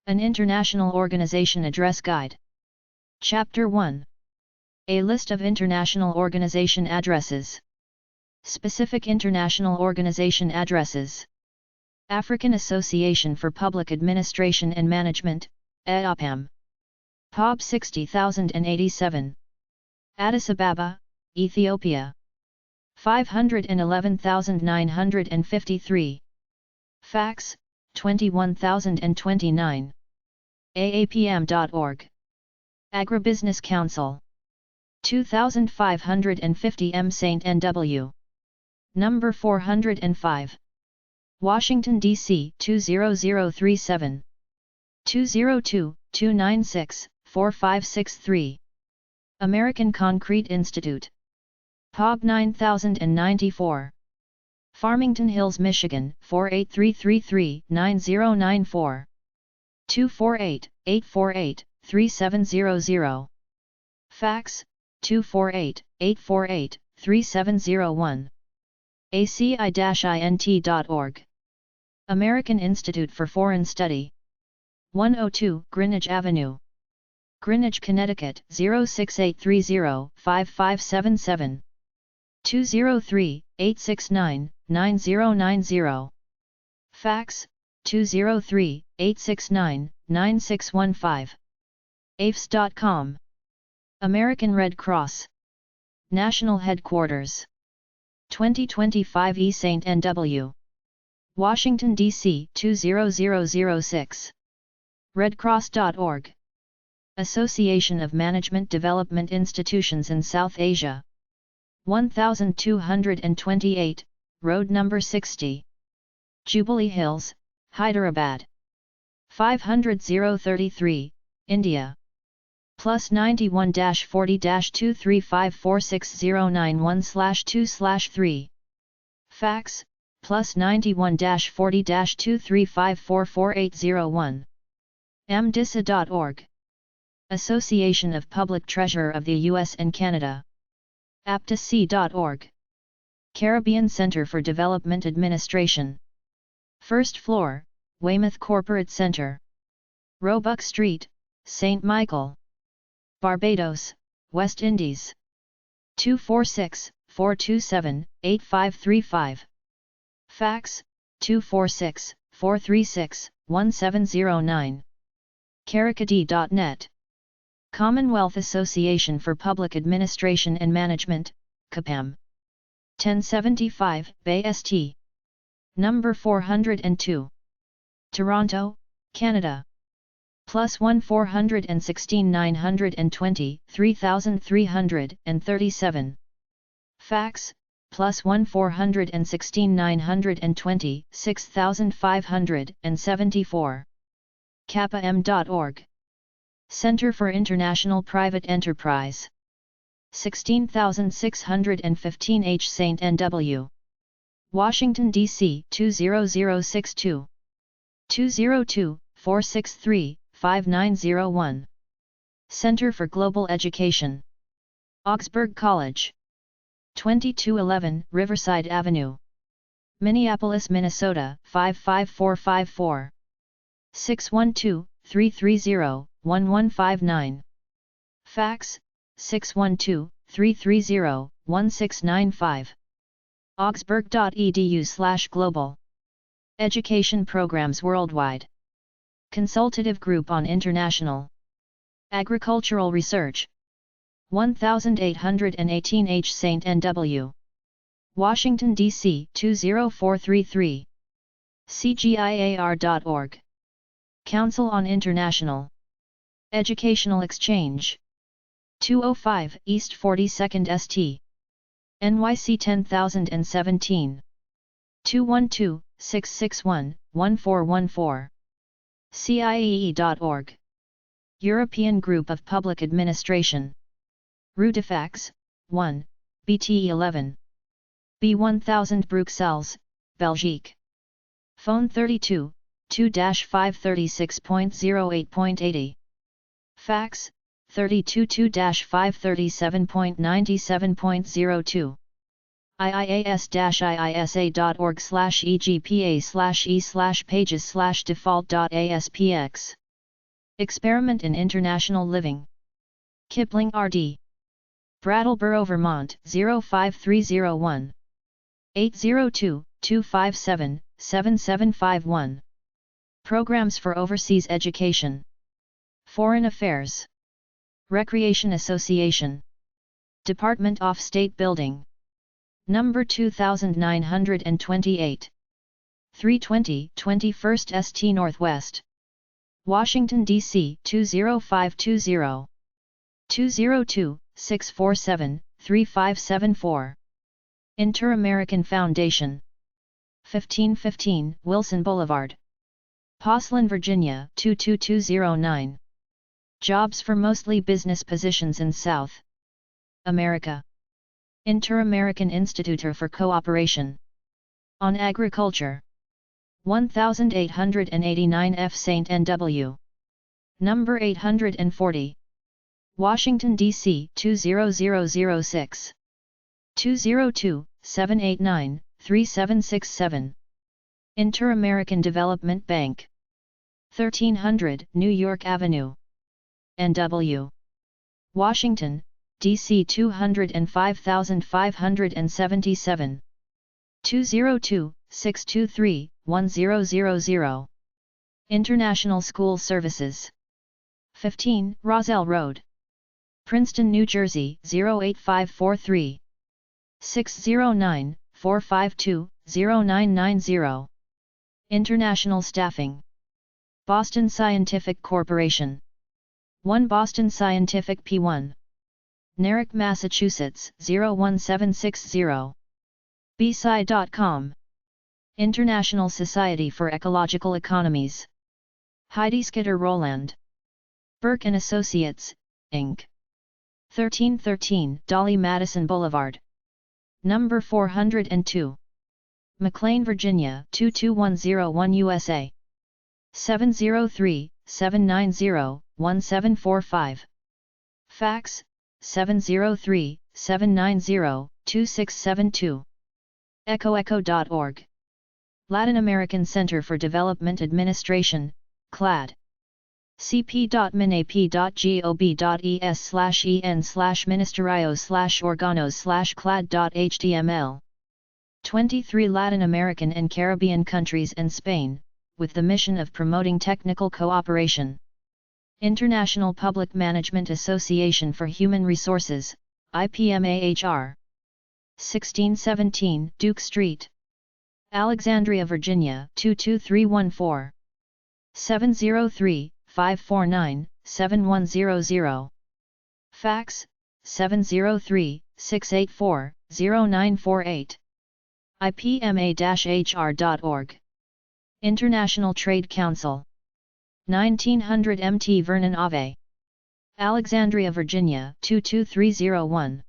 An International Organization Address Guide. Chapter 1. A list of international organization addresses. Specific international organization addresses. African Association for Public Administration and Management, AOPAM. POB 60087. Addis Ababa, Ethiopia. 511,953. Fax, 21,029. aapm.org. Agribusiness Council. 2550 M. St. N.W. Number 405. Washington, D.C. 20037. 202-296-4563. American Concrete Institute. POB 9094. Farmington Hills, Michigan 48333-9094. 248-848-3700. Fax, 248-848-3701. ACI-INT.org. American Institute for Foreign Study. 102 Greenwich Avenue. Greenwich, Connecticut 06830-5577. 203-869-9090. Fax, 203-869-9615. AFS.com. American Red Cross. National Headquarters. 2025 E. St. N.W. Washington, D.C. 20006. Redcross.org. Association of Management Development Institutions in South Asia. 1228, Road Number 60. Jubilee Hills, Hyderabad. 500-033, India. +91-40-2354609-1/2/3. Fax, +91-40-235444801. amdisa.org. Association of Public Treasurer of the U.S. and Canada. aptac.org. Caribbean Center for Development Administration. First floor, Weymouth Corporate Center. Roebuck Street, St. Michael. Barbados, West Indies. 246-427-8535. Fax, 246-436-1709. Karakadi.net. Commonwealth Association for Public Administration and Management, CAPAM. 1075, Bay St. Number 402. Toronto, Canada. +1 416 920 3337. Fax, +1 416 920 6574. kapam.org. Center for International Private Enterprise. 16615 H. St. N.W. Washington, D.C. 20062. 202-463-5901. Center for Global Education. Augsburg College. 2211 Riverside Avenue. Minneapolis, Minnesota 55454. 612-330-1159. Fax, 612-330-1695. augsburg.edu/global. Education programs worldwide. Consultative Group on International Agricultural Research. 1818 H. St. N.W. Washington, D.C. 20433. cgiar.org. Council on International Educational Exchange. 205 East 42nd St. NYC 10017. 212-661-1414. CIEE.org. European Group of Public Administration. Rutefax, 1, BT 11. B1000 Bruxelles, Belgique. Phone 32, 2-536.08.80. Fax, 32-2-537.97.02. iias-iisa.org/egpa/e/pages/default.aspx Experiment in International Living. Kipling R.D. Brattleboro, Vermont 05301. 802-257-7751. Programs for Overseas Education. Foreign Affairs. Recreation Association. Department of State Building. Number 2928. 320 21st St. Northwest. Washington, D.C. 20520. 202-647-3574. Inter-American Foundation. 1515 Wilson Boulevard. Porcelain, Virginia 22209. Jobs for mostly business positions in South America. Inter-American Institute for Cooperation on Agriculture. 1889 F. St. N.W. Number 840. Washington, D.C. 20006. 202-789-3767. Inter-American Development Bank. 1300 New York Avenue, N.W. Washington, D.C. 205,577. 202-623-1000. International School Services. 15 Roselle Road, Princeton, New Jersey 08543. 609-452-0990. International Staffing. Boston Scientific Corporation. 1 Boston Scientific P1. Nyack, Massachusetts 01760. bsci.com. International Society for Ecological Economies. Heidi Skitter Roland. Burke & Associates, Inc. 1313 Dolly Madison Boulevard. Number 402. McLean, Virginia 22101 USA. 703-790-1745. Fax, 703-790-2672. echoecho.org. Latin American Center for Development Administration, CLAD. cp.minap.gov.es/en/ministerios/organos/clad.html. 23 Latin American and Caribbean countries and Spain, with the mission of promoting technical cooperation. International Public Management Association for Human Resources, IPMAHR. 1617 Duke Street, Alexandria, Virginia 22314. 703-549-7100. Fax, 703-684-0948. ipma-hr.org. International Trade Council. 1900 Mt. Vernon Ave, Alexandria, Virginia 22301.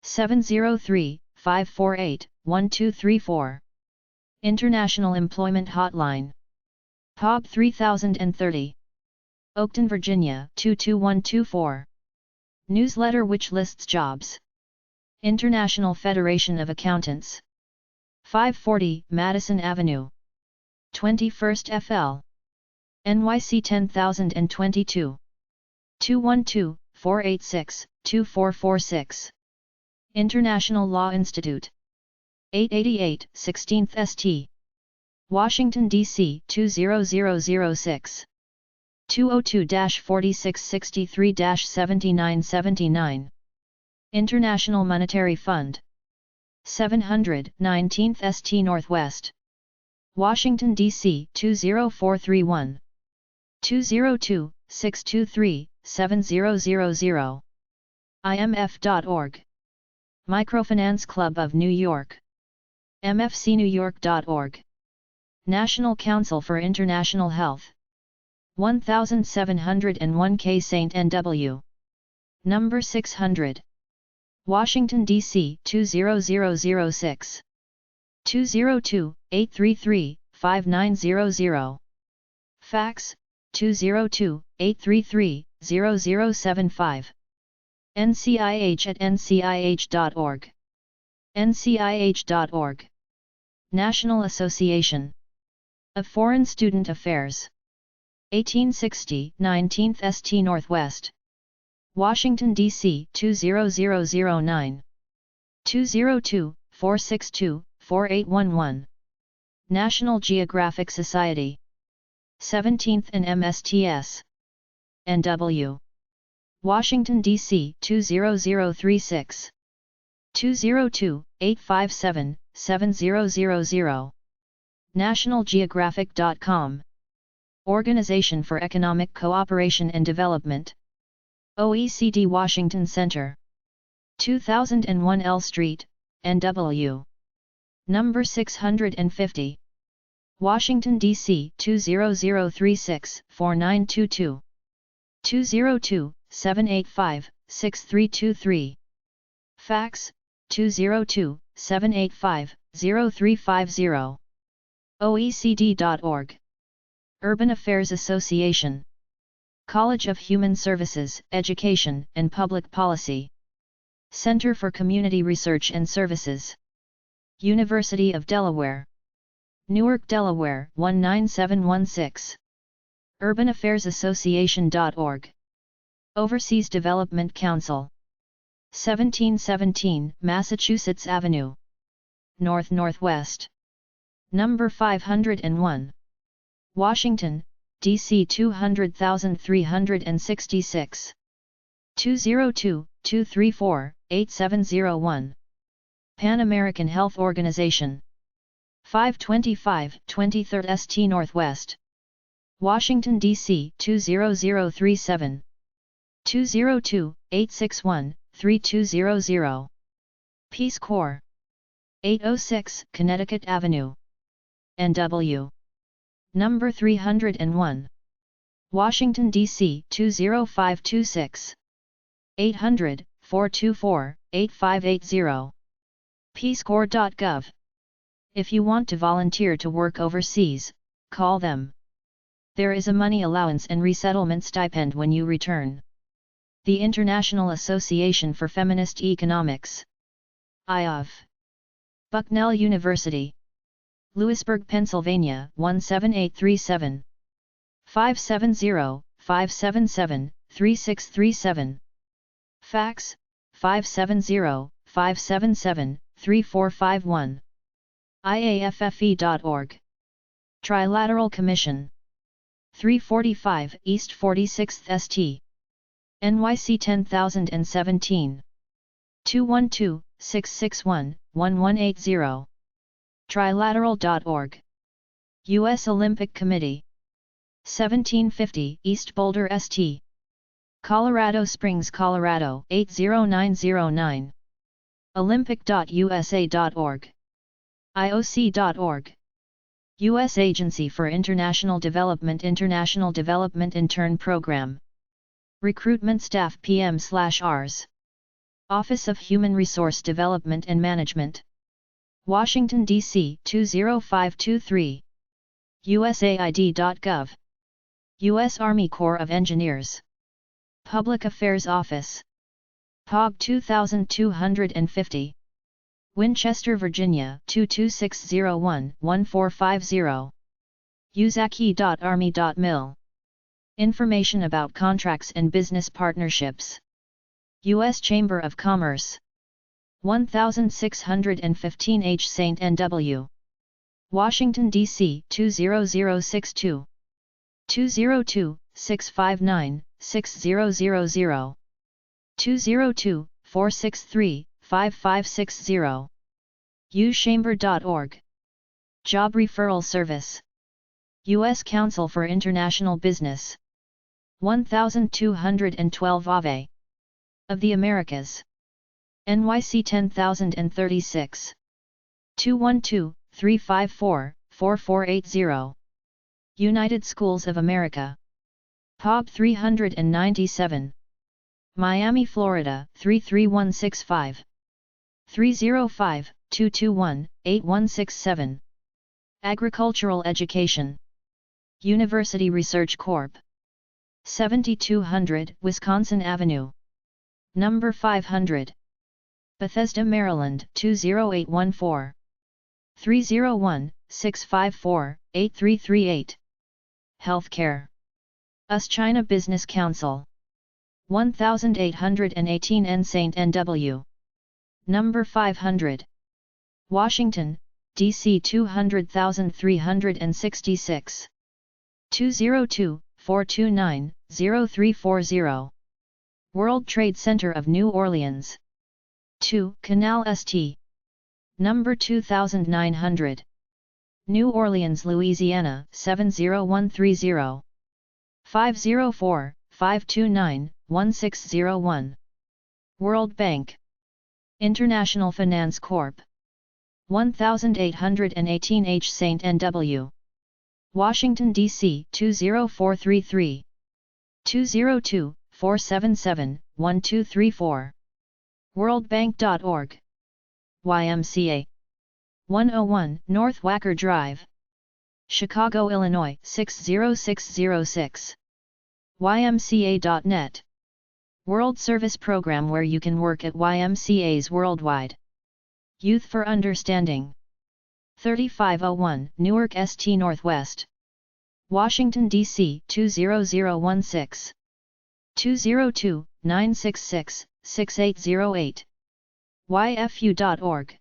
703-548-1234. International Employment Hotline. POB 3030. Oakton, Virginia 22124. Newsletter which lists jobs. International Federation of Accountants. 540 Madison Avenue, 21st FL, NYC 10022. 212-486-2446. International Law Institute. 888 16th St. Washington, D.C. 20006. 202-4663-7979. International Monetary Fund. 700 19th St. Northwest, Washington, D.C. 20431. 202-623-7000. IMF.org. Microfinance Club of New York. MFCNewYork.org. National Council for International Health. 1701 K St. N.W. Number 600. Washington, D.C. 20006. 202-833-5900. Fax, 202-833-0075. ncih@ncih.org. ncih.org. National Association of Foreign Student Affairs. 1860, 19th St. Northwest. Washington, D.C. 20009. 202-462-4811. National Geographic Society. 17th and MSTS. NW. Washington, D.C. 20036. 202-857-7000. NationalGeographic.com. Organization for Economic Cooperation and Development. OECD Washington Center. 2001 L Street, NW. Number 650. Washington, D.C. 20036-4922. 202-785-6323. Fax, 202-785-0350. OECD.org. Urban Affairs Association. College of Human Services, Education and Public Policy. Center for Community Research and Services. University of Delaware. Newark, Delaware 19716. UrbanAffairsAssociation.org. Overseas Development Council. 1717 Massachusetts Avenue. North-Northwest. Number 501. Washington, D.C. 200,366. 202-234-8701. Pan American Health Organization. 525 23rd St. Northwest. Washington, D.C. 20037. 202-861-3200. Peace Corps. 806 Connecticut Avenue. NW. Number 301. Washington, D.C. 20526. 800-424-8580. peacecorps.gov. If you want to volunteer to work overseas, call them. There is a money allowance and resettlement stipend when you return. The International Association for Feminist Economics. IOF. Bucknell University. Lewisburg, Pennsylvania 17837. 570-577-3637. Fax, 570-577-3451. IAFFE.org. Trilateral Commission. 345 East 46th St. NYC 10017. 212-661-1180. Trilateral.org. U.S. Olympic Committee. 1750 East Boulder St. Colorado Springs, Colorado 80909. Olympic.usa.org. IOC.org. U.S. Agency for International Development, International Development Intern Program. Recruitment Staff PM/Rs. Office of Human Resource Development and Management. Washington, D.C. 20523. USAID.gov. U.S. Army Corps of Engineers. Public Affairs Office. POG 2250. Winchester, Virginia 22601-1450. Uzaki.army.mil. Information about contracts and business partnerships. U.S. Chamber of Commerce. 1615 H. St. N.W. Washington, D.C. 20062. 202-659-6000. 202-463-5560. uchamber.org. Job Referral Service. U.S. Council for International Business. 1212 Ave. Of the Americas. NYC 10036. 212-354-4480. United Schools of America. POB 397. Miami, Florida 33165. 305-221-8167. Agricultural Education. University Research Corp. 7200 Wisconsin Avenue. Number 500. Bethesda, Maryland 20814. 301-654-8338. Healthcare. US China Business Council 1818 N St. NW. Number 500. Washington, D.C. 200,366. 202-429-0340. World Trade Center of New Orleans. 2. Canal St. Number 2900. New Orleans, Louisiana 70130. 504-529-1601. World Bank. International Finance Corp. 1818 H St. NW. Washington, D.C. 20433. 202-477-1234. WorldBank.org. YMCA. 101 North Wacker Drive, Chicago, Illinois 60606. YMCA.net. World Service Program where you can work at YMCAs worldwide. Youth for Understanding. 3501 Newark St. Northwest, Washington, D.C. 20016. 202-966-6808. YFU.org.